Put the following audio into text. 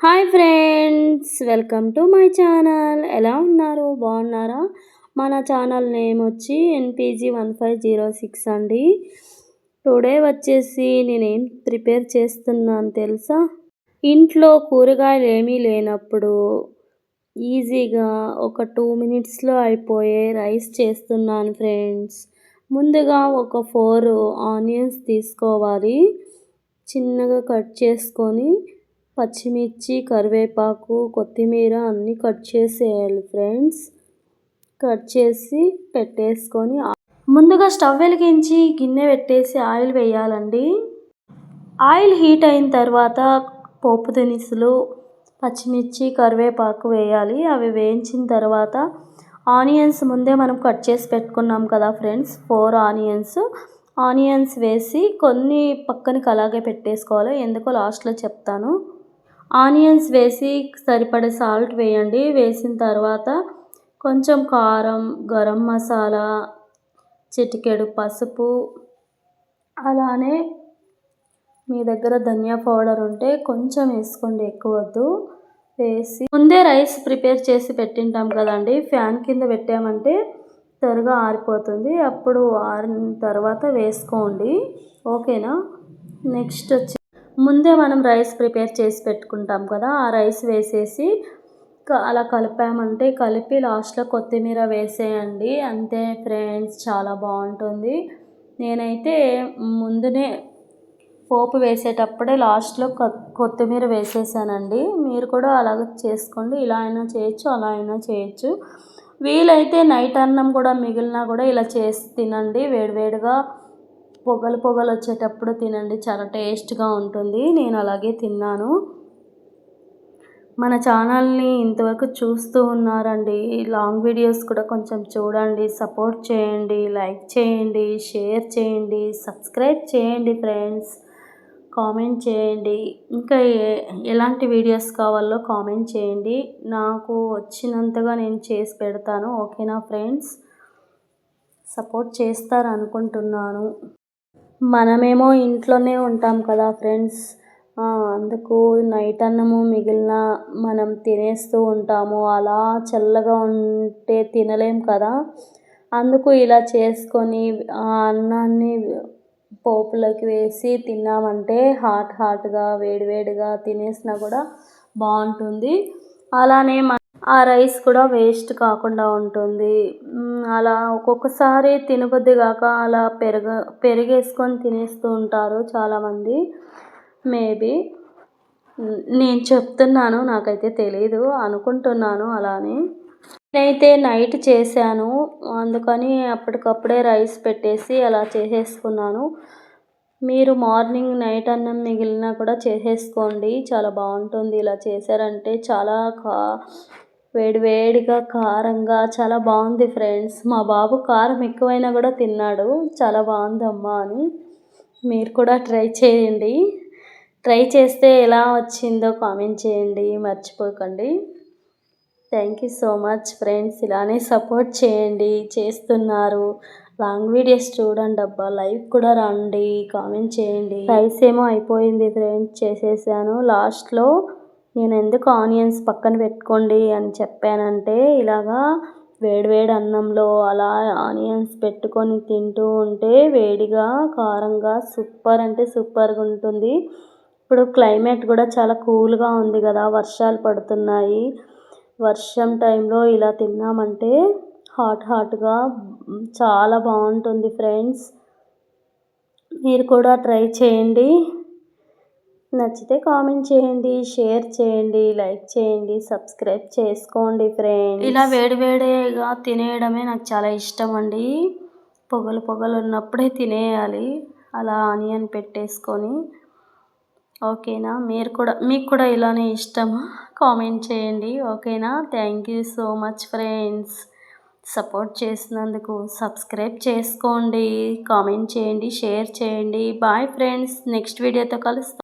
Hi friends, welcome to my channel. ఎలా ఉన్నారు? బాగున్నారా? మన ఛానల్ నేమ్ వచ్చి NPG1506 అండి. టుడే వచ్చేసి నేనేం ప్రిపేర్ చేస్తున్నాను తెలుసా? ఇంట్లో కూరగాయలు ఏమీ లేనప్పుడు ఈజీగా ఒక 2 మినిట్స్లో అయిపోయే రైస్ చేస్తున్నాను ఫ్రెండ్స్. ముందుగా ఒక 4 ఆనియన్స్ తీసుకోవాలి, చిన్నగా కట్ చేసుకొని పచ్చిమిర్చి, కరివేపాకు, కొత్తిమీర అన్నీ కట్ చేసేయాలి ఫ్రెండ్స్. కట్ చేసి పెట్టేసుకొని ముందుగా స్టవ్ వెలిగించి గిన్నె పెట్టేసి ఆయిల్ వేయాలండి. ఆయిల్ హీట్ అయిన తర్వాత పోపు దినుసులు, పచ్చిమిర్చి, కరివేపాకు వేయాలి. అవి వేయించిన తర్వాత ఆనియన్స్ ముందే మనం కట్ చేసి పెట్టుకున్నాం కదా ఫ్రెండ్స్, 4 ఆనియన్స్ వేసి కొన్ని పక్కనకి అలాగే పెట్టేసుకోవాలి. ఎందుకో లాస్ట్లో చెప్తాను. ఆనియన్స్ వేసి సరిపడే సాల్ట్ వేయండి. వేసిన తర్వాత కొంచెం కారం, గరం మసాలా, చిటికెడు పసుపు, అలానే మీ దగ్గర ధనియా పౌడర్ ఉంటే కొంచెం వేసుకోండి, ఎక్కువ వద్దు. వేసి ముందే రైస్ ప్రిపేర్ చేసి పెట్టింటాం కదండి, ఫ్యాన్ కింద పెట్టామంటే త్వరగా ఆరిపోతుంది. అప్పుడు ఆరిన తర్వాత వేసుకోండి, ఓకేనా. నెక్స్ట్ వచ్చి ముందే మనం రైస్ ప్రిపేర్ చేసి పెట్టుకుంటాం కదా, ఆ రైస్ వేసేసి అలా కలిపామంటే కలిపి లాస్ట్లో కొత్తిమీర వేసేయండి. అంతే ఫ్రెండ్స్, చాలా బాగుంటుంది. నేనైతే ముందునే పోపు వేసేటప్పుడే లాస్ట్లో కొత్తిమీర వేసేసానండి. మీరు కూడా అలాగ చేసుకోండి. ఇలా అయినా చేయొచ్చు, అలా అయినా చేయొచ్చు. వీలైతే నైట్ అన్నం కూడా మిగిలినా కూడా ఇలా చేసి తినండి. వేడివేడిగా పొగలు వచ్చేటప్పుడు తినండి, చాలా టేస్ట్గా ఉంటుంది. నేను అలాగే తిన్నాను. మన ఛానల్ని ఇంతవరకు చూస్తూ ఉన్నారండి, లాంగ్ వీడియోస్ కూడా కొంచెం చూడండి, సపోర్ట్ చేయండి, లైక్ చేయండి, షేర్ చేయండి, సబ్స్క్రైబ్ చేయండి ఫ్రెండ్స్. కామెంట్ చేయండి, ఇంకా ఎలాంటి వీడియోస్ కావాలో కామెంట్ చేయండి. నాకు వచ్చినంతగా నేను చేసి పెడతాను, ఓకేనా ఫ్రెండ్స్. సపోర్ట్ చేస్తారనుకుంటున్నాను. మనమేమో ఇంట్లోనే ఉంటాం కదా ఫ్రెండ్స్, అందుకు నైట్ అన్నము మిగిలిన మనం తినేస్తూ ఉంటాము. అలా చల్లగా ఉంటే తినలేం కదా, అందుకు ఇలా చేసుకొని ఆ అన్నాన్ని పోపులోకి వేసి తిన్నామంటే హాట్గా వేడివేడిగా తినేసినా కూడా బాగుంటుంది. అలానే ఆ రైస్ కూడా వేస్ట్ కాకుండా ఉంటుంది. అలా ఒక్కొక్కసారి తినబుద్ధి కాక అలా పెరిగేసుకొని తినేస్తూ ఉంటారు చాలామంది. మేబీ నేను చెప్తున్నాను, నాకైతే తెలీదు, అనుకుంటున్నాను అలానే. నేనైతే నైట్ చేశాను, అందుకని అప్పటికప్పుడే రైస్ పెట్టేసి అలా చేసేసుకున్నాను. మీరు మార్నింగ్ నైట్ అన్నం మిగిలినా కూడా చేసేసుకోండి, చాలా బాగుంటుంది. ఇలా చేశారంటే చాలా వేడివేడిగా కారంగా చాలా బాగుంది ఫ్రెండ్స్. మా బాబు కారం ఎక్కువైనా కూడా తిన్నాడు, చాలా బాగుందమ్మా అని. మీరు కూడా ట్రై చేయండి. ట్రై చేస్తే ఎలా వచ్చిందో కామెంట్ చేయండి, మర్చిపోకండి. Thank you so much friends. ఇలానే సపోర్ట్ చేయండి, చేస్తున్నారు. లాంగ్ వీడియోస్ చూడండి అబ్బా, లైవ్ కూడా రండి, కామెంట్ చేయండి. రైస్ ఏమో అయిపోయింది ఫ్రెండ్స్, చేసేసాను. లాస్ట్లో నేను ఎందుకు ఆనియన్స్ పక్కన పెట్టుకోండి అని చెప్పానంటే, ఇలాగా వేడివేడి అన్నంలో అలా ఆనియన్స్ పెట్టుకొని తింటూ ఉంటే వేడిగా కారంగా సూపర్ అంటే సూపర్గా ఉంటుంది. ఇప్పుడు క్లైమేట్ కూడా చాలా కూల్గా ఉంది కదా, వర్షాలు పడుతున్నాయి. వర్షం టైంలో ఇలా తిన్నామంటే హాట్గా చాలా బాగుంటుంది ఫ్రెండ్స్. మీరు కూడా ట్రై చేయండి. నచ్చితే కామెంట్ చేయండి, షేర్ చేయండి, లైక్ చేయండి, సబ్స్క్రైబ్ చేసుకోండి ఫ్రెండ్స్. ఇలా వేడివేడిగా తినేయడమే నాకు చాలా ఇష్టం అండి. పొగలు ఉన్నప్పుడే తినేయాలి, అలా ఆనియన్ పెట్టేసుకొని, ఓకేనా. మీకు కూడా ఇలానే ఇష్టమా? కామెంట్ చేయండి, ఓకేనా. Thank you so much friends. Support చేసినందుకు సబ్స్క్రైబ్ చేసుకోండి, కామెంట్ చేయండి, షేర్ చేయండి. బాయ్ ఫ్రెండ్స్, నెక్స్ట్ వీడియోతో కలుస్తాం.